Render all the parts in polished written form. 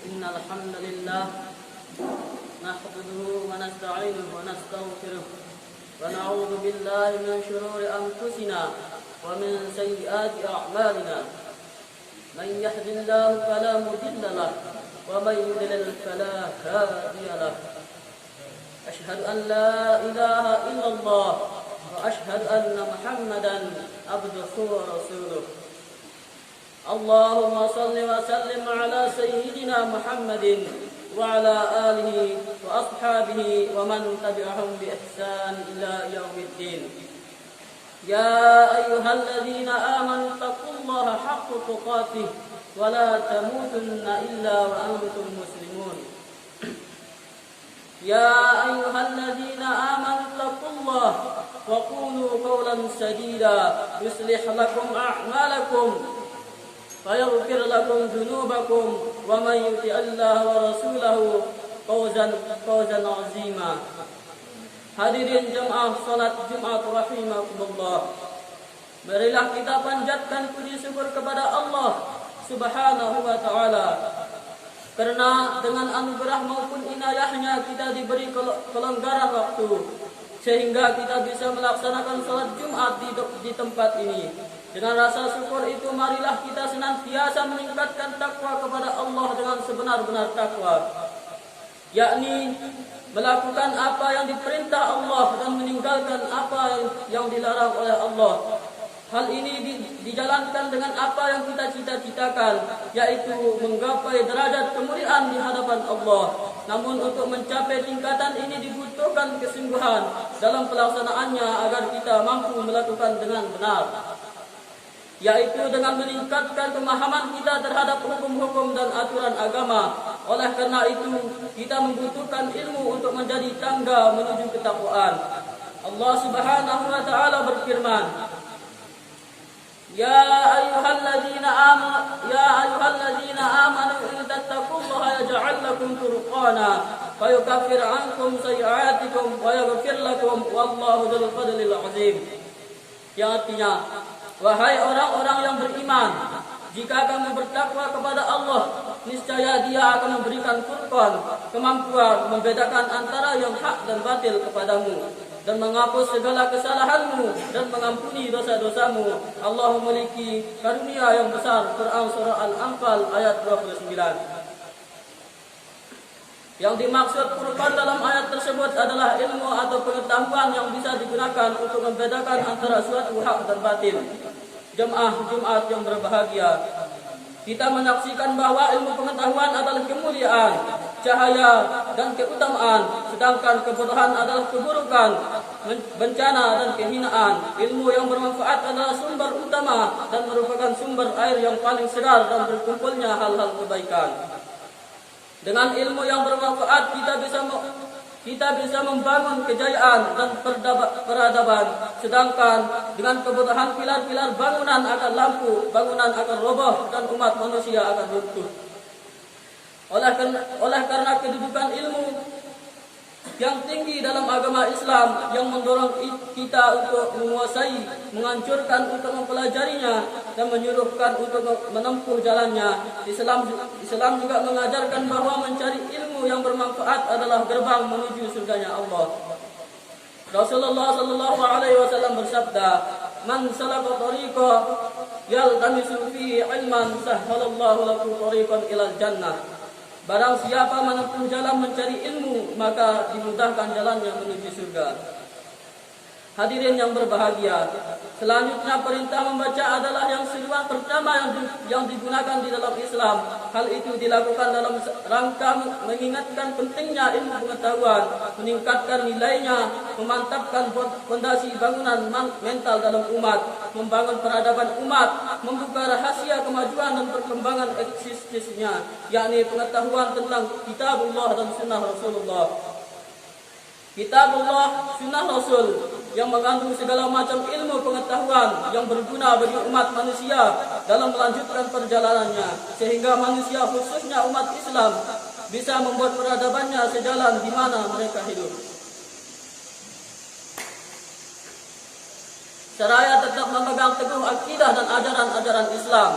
إن الحمد لله نحمده ونستعينه ونستغفره ونعوذ بالله من شرور أنفسنا ومن سيئات أعمالنا. من يهد الله فلا مضل له ومن يضلل فلا هادي له. أشهد أن لا إله إلا الله وأشهد أن محمدا عبده ورسوله. اللهم صل وسلم على سيدنا محمد وعلى آله وأصحابه ومن تبعهم بإحسان إلى يوم الدين. يا أيها الذين آمنوا اتقوا الله حق تقاته ولا تموتن إلا وأنتم مسلمون. يا أيها الذين آمنوا اتقوا الله وقولوا قولا سديدا يصلح لكم أعمالكم ويغفر لكم ذنوبكم ومن يطع الله ورسوله فوزا عظيما. Hadirin jemaah salat Jumat rahimakumullah. Marilah kita panjatkan puji syukur kepada Allah Subhanahu wa taala. Karena dengan anugerah maupun inayahnya kita diberi kelonggaran waktu sehingga kita bisa melaksanakan salat Jumat di tempat ini. Dengan rasa syukur itu marilah kita senantiasa meningkatkan takwa kepada Allah dengan sebenar-benar takwa, yakni melakukan apa yang diperintah Allah dan meninggalkan apa yang dilarang oleh Allah. Hal ini dijalankan dengan apa yang kita cita-citakan, yaitu menggapai derajat kemuliaan di hadapan Allah. Namun untuk mencapai tingkatan ini dibutuhkan kesungguhan dalam pelaksanaannya agar kita mampu melakukan dengan benar, yaitu dengan meningkatkan pemahaman kita terhadap hukum-hukum dan aturan agama. Oleh karena itu, kita membutuhkan ilmu untuk menjadi tangga menuju ketakwaan. Allah Subhanahu wa taala berfirman, Ya ayyuhalladzina amanu in tattaqullaha yaj'al lakum furqana wa yukaffir 'ankum sayyi'atikum wa yaghfir lakum wallahu dzul fadlil 'azim. Yang artinya, wahai orang-orang yang beriman, jika kamu bertakwa kepada Allah, niscaya Dia akan memberikan furqan, kemampuan membedakan antara yang hak dan batil kepadamu, dan menghapus segala kesalahanmu dan mengampuni dosa-dosamu. Allah memiliki karunia yang besar. Quran surah Al-Anfal ayat 29. Yang dimaksud furqan dalam ayat tersebut adalah ilmu atau pengetahuan yang bisa digunakan untuk membedakan antara suatu hak dan batil. Jemaah Jumat yang berbahagia, kita menyaksikan bahwa ilmu pengetahuan adalah kemuliaan, cahaya dan keutamaan, sedangkan kebodohan adalah keburukan, bencana dan kehinaan. Ilmu yang bermanfaat adalah sumber utama dan merupakan sumber air yang paling segar dan berkumpulnya hal-hal kebaikan. Dengan ilmu yang bermanfaat kita bisa membangun kejayaan dan peradaban, sedangkan dengan kebodohan pilar-pilar bangunan akan lampu, bangunan akan roboh dan umat manusia akan runtuh. Oleh karena kedudukan ilmu yang tinggi dalam agama Islam yang mendorong kita untuk menguasai, menghancurkan untuk mempelajarinya dan menyuruhkan untuk menempuh jalannya. Islam juga mengajarkan bahwa mencari ilmu yang bermanfaat adalah gerbang menuju surganya Allah. Rasulullah sallallahu alaihi wasallam bersabda, "Man salaka tariqan yaltamisu fihi ilman sahhalallahu lahu tariqan ilal jannah." Barang siapa menempuh jalan mencari ilmu, maka dimudahkan jalannya menuju surga. Hadirin yang berbahagia, selanjutnya perintah membaca adalah yang seruan pertama yang digunakan di dalam Islam. Hal itu dilakukan dalam rangka mengingatkan pentingnya ilmu pengetahuan, meningkatkan nilainya, memantapkan fondasi bangunan mental dalam umat, membangun peradaban umat, membuka rahasia kemajuan dan perkembangan eksistensinya, yakni pengetahuan tentang kitabullah dan sunnah Rasulullah. Kitabullah, sunnah Rasul yang mengandung segala macam ilmu pengetahuan yang berguna bagi umat manusia dalam melanjutkan perjalanannya, sehingga manusia khususnya umat Islam bisa membuat peradabannya sejalan di mana mereka hidup. Seraya tetap memegang teguh akidah dan ajaran-ajaran Islam.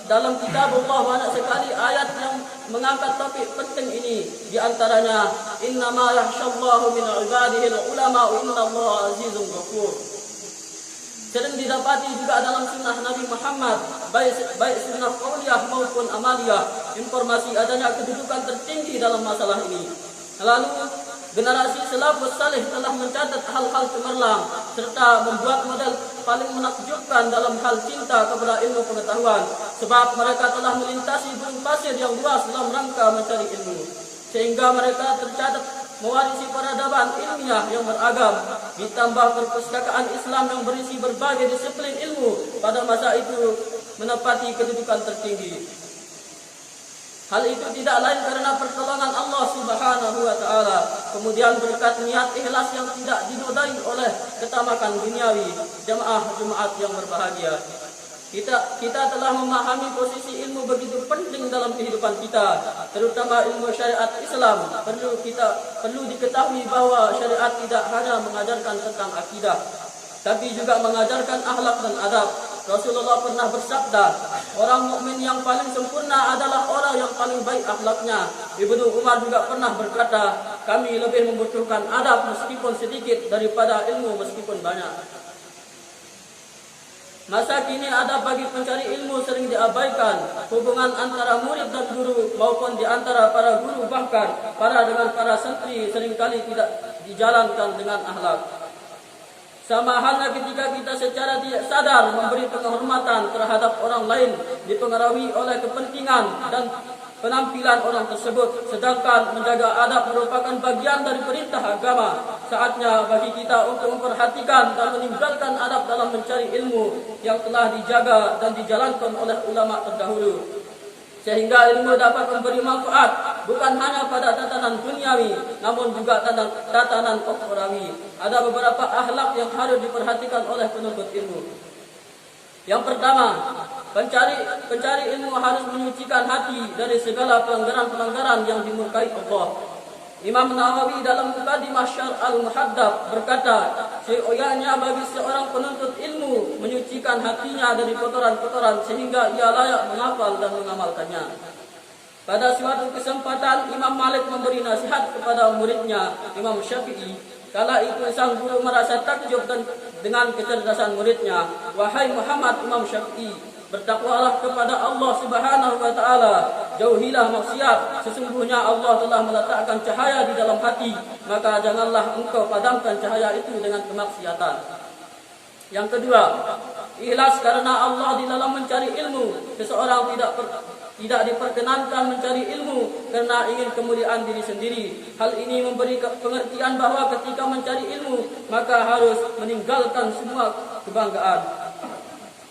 Dalam kitabullah banyak sekali ayat yang mengangkat topik penting ini, di antaranya innama yakhshallahu min ibadihi ulama wa innallaha azizun ghafur. Sering didapati juga dalam sunnah Nabi Muhammad, baik sunnah qauliyah maupun amaliyah, informasi adanya kedudukan tertinggi dalam masalah ini. Lalu generasi salafus salih telah mencatat hal-hal cemerlang serta membuat model paling menakjubkan dalam hal cinta kepada ilmu pengetahuan, sebab mereka telah melintasi gurun pasir yang luas dalam rangka mencari ilmu, sehingga mereka tercatat mewarisi peradaban ilmiah yang beragam, ditambah perpustakaan Islam yang berisi berbagai disiplin ilmu pada masa itu menepati kedudukan tertinggi. Hal itu tidak lain karena pertolongan Allah Subhanahu wa taala, kemudian berkat niat ikhlas yang tidak dinodai oleh ketamakan duniawi. Jemaah yang berbahagia, kita telah memahami posisi ilmu begitu penting dalam kehidupan kita, terutama ilmu syariat Islam. Perlu diketahui bahwa syariat tidak hanya mengajarkan tentang akidah, tapi juga mengajarkan akhlak dan adab. Rasulullah pernah bersabda, orang mukmin yang paling sempurna adalah orang yang paling baik akhlaknya. Ibnu Umar juga pernah berkata, kami lebih membutuhkan adab meskipun sedikit daripada ilmu meskipun banyak. Masa kini adab bagi pencari ilmu sering diabaikan. Hubungan antara murid dan guru maupun di antara para guru bahkan dengan para santri seringkali tidak dijalankan dengan akhlak. Sama halnya ketika kita secara tidak sadar memberi penghormatan terhadap orang lain dipengaruhi oleh kepentingan dan penampilan orang tersebut, sedangkan menjaga adab merupakan bagian dari perintah agama. Saatnya bagi kita untuk memperhatikan dan meninggalkan adab dalam mencari ilmu yang telah dijaga dan dijalankan oleh ulama terdahulu, sehingga ilmu dapat memberi manfaat bukan hanya pada tatanan duniawi, namun juga tatanan ukhrawi. Ada beberapa akhlak yang harus diperhatikan oleh penuntut ilmu. Yang pertama, pencari ilmu harus menyucikan hati dari segala pelanggaran-pelanggaran yang dimurkai Allah. Imam Nawawi dalam Muqaddimah Syarh Al-Muhaddab berkata, seyogyanya bagi seorang penuntut ilmu menyucikan hatinya dari kotoran-kotoran sehingga ia layak menghafal dan mengamalkannya. Pada suatu kesempatan Imam Malik memberi nasihat kepada muridnya Imam Syafi'i. Kala itu sang guru merasa takjub dengan kecerdasan muridnya. Wahai Muhammad, Imam Syafi'i, bertakwalah kepada Allah Subhanahu wa taala, jauhilah maksiat. Sesungguhnya Allah telah meletakkan cahaya di dalam hati, maka janganlah engkau padamkan cahaya itu dengan kemaksiatan. Yang kedua, ikhlas karena Allah di dalam mencari ilmu. Seseorang tidak diperkenankan mencari ilmu karena ingin kemuliaan diri sendiri. Hal ini memberi pengertian bahwa ketika mencari ilmu maka harus meninggalkan semua kebanggaan,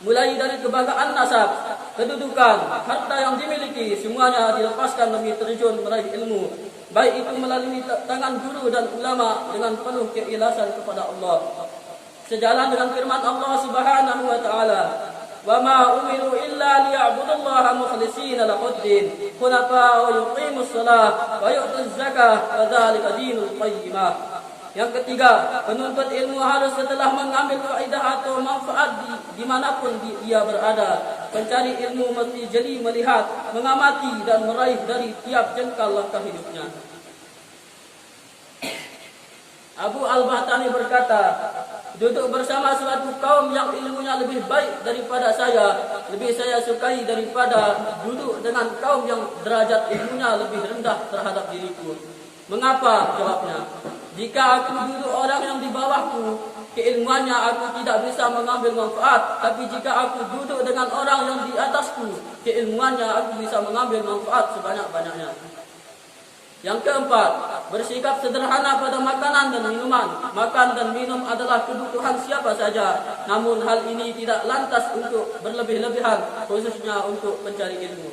mulai dari kebanggaan nasab, kedudukan, harta yang dimiliki, semuanya dilepaskan demi terjun meraih ilmu, baik itu melalui tangan guru dan ulama dengan penuh keikhlasan kepada Allah. Sejalan dengan firman Allah Subhanahu wa taala, wa ma umiru illa liya'budullaha mukhlishina lahuddin hunafa wa yuqimus shalah wa yu'tuz zakah wa dzalika dinul qayyimah. Yang ketiga, penuntut ilmu harus setelah mengambil faedah atau manfaat dimanapun dia berada. Pencari ilmu mesti jeli melihat, mengamati dan meraih dari tiap jengkal langkah hidupnya. Abu Al-Bahtani berkata, duduk bersama suatu kaum yang ilmunya lebih baik daripada saya, lebih saya sukai daripada duduk dengan kaum yang derajat ilmunya lebih rendah terhadap diriku. Mengapa? Jawabnya, jika aku duduk orang yang di bawahku, keilmuannya aku tidak bisa mengambil manfaat. Tapi jika aku duduk dengan orang yang di atasku, keilmuannya aku bisa mengambil manfaat sebanyak-banyaknya. Yang keempat, bersikap sederhana pada makanan dan minuman. Makan dan minum adalah kebutuhan siapa saja. Namun hal ini tidak lantas untuk berlebih-lebihan, khususnya untuk pencari ilmu.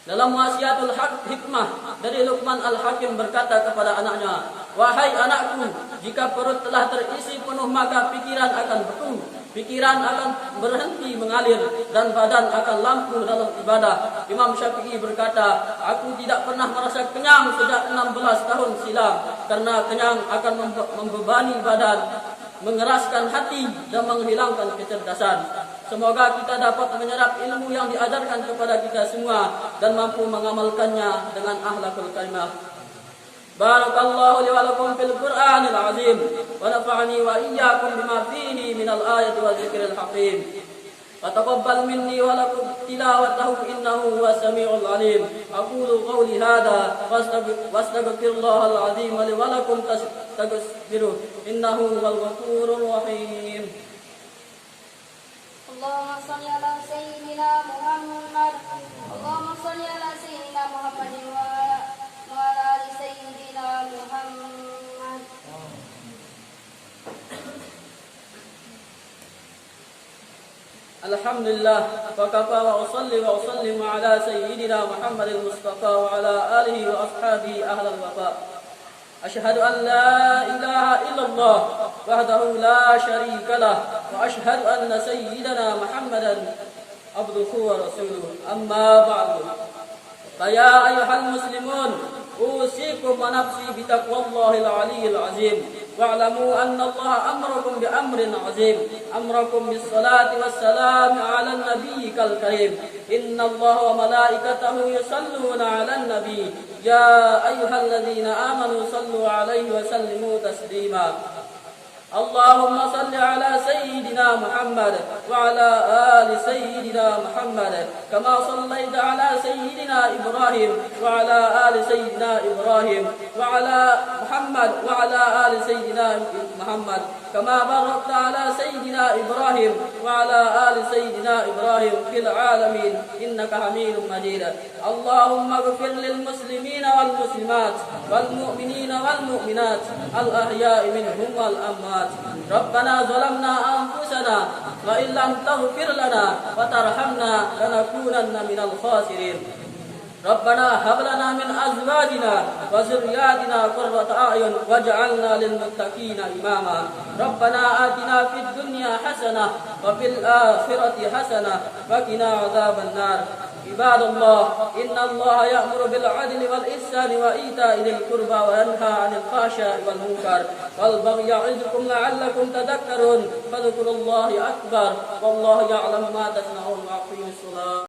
Dalam wasiatul hikmah dari Luqman Al-Hakim berkata kepada anaknya, wahai anakku, jika perut telah terisi penuh maka pikiran akan beku. Pikiran akan berhenti mengalir dan badan akan lampuh dalam ibadah. Imam Syafi'i berkata, aku tidak pernah merasa kenyang sejak 16 tahun silam, karena kenyang akan membebani badan, mengeraskan hati dan menghilangkan kecerdasan. Semoga kita dapat menyerap ilmu yang diajarkan kepada kita semua dan mampu mengamalkannya dengan akhlakul karimah. Barakallahu li wa lakum fil Qur'anil azim wa nafa'ani wa iyyakum bima fihi minal ayati wa dzikril hakim. Wa taqabbal minni wa lakum tilawatahu innahu huwas samiul alim. Aqulu qawli hadha wastaghfirullahal azim li wa lakum tastaghfiruh innahu huwal ghafurur rahim. Allahumma shalli ala sayyidina Muhammad. Allahumma shalli ala sayyidina Muhammadin wa ala ali sayyidina Muhammad. Alhamdulillah wa kafa wa usalli wa usallimu ala sayyidina Muhammadil Mustafa wa ala alihi wa ashabihi ahlal wafa. أشهد أن لا إله إلا الله وحده لا شريك له وأشهد أن سيدنا محمدا عبده ورسوله أما بعد فيا أيها المسلمون أوصيكم ونفسي بتقوى الله العلي العظيم واعلموا أن الله أمركم بأمر عظيم أمركم بالصلاة والسلام على النبي الكريم إن الله وملائكته يصلون على النبي يا أيها الذين آمنوا صلوا عليه وسلموا تسليما اللهم صل على سيدنا محمد وعلى آل سيدنا محمد كما صليت على سيدنا إبراهيم وعلى آل سيدنا إبراهيم وعلى محمد وعلى آل سيدنا محمد كما باركت على سيدنا إبراهيم وعلى آل سيدنا إبراهيم في العالمين إنك حميد مجيد اللهم اغفر للمسلمين والمسلمات والمؤمنين والمؤمنات الأحياء منهم والأموات ربنا ظلمنا أنفسنا وإن لم تغفر لنا وترحمنا لنكونن من الخاسرين ربنا هب لنا من أزواجنا وذرياتنا قرة أعين واجعلنا للمتقين إماما ربنا آتنا في الدنيا حسنة وفي الآخرة حسنة وقنا عذاب النار عباد الله إن الله يأمر بالعدل والإحسان وإيتاء ذي القربى وينهى عن الفحشاء والمنكر والبغي يعظكم لعلكم تذكرون فاذكروا الله أكبر والله يعلم ما تصنعون وأقيموا الصلاة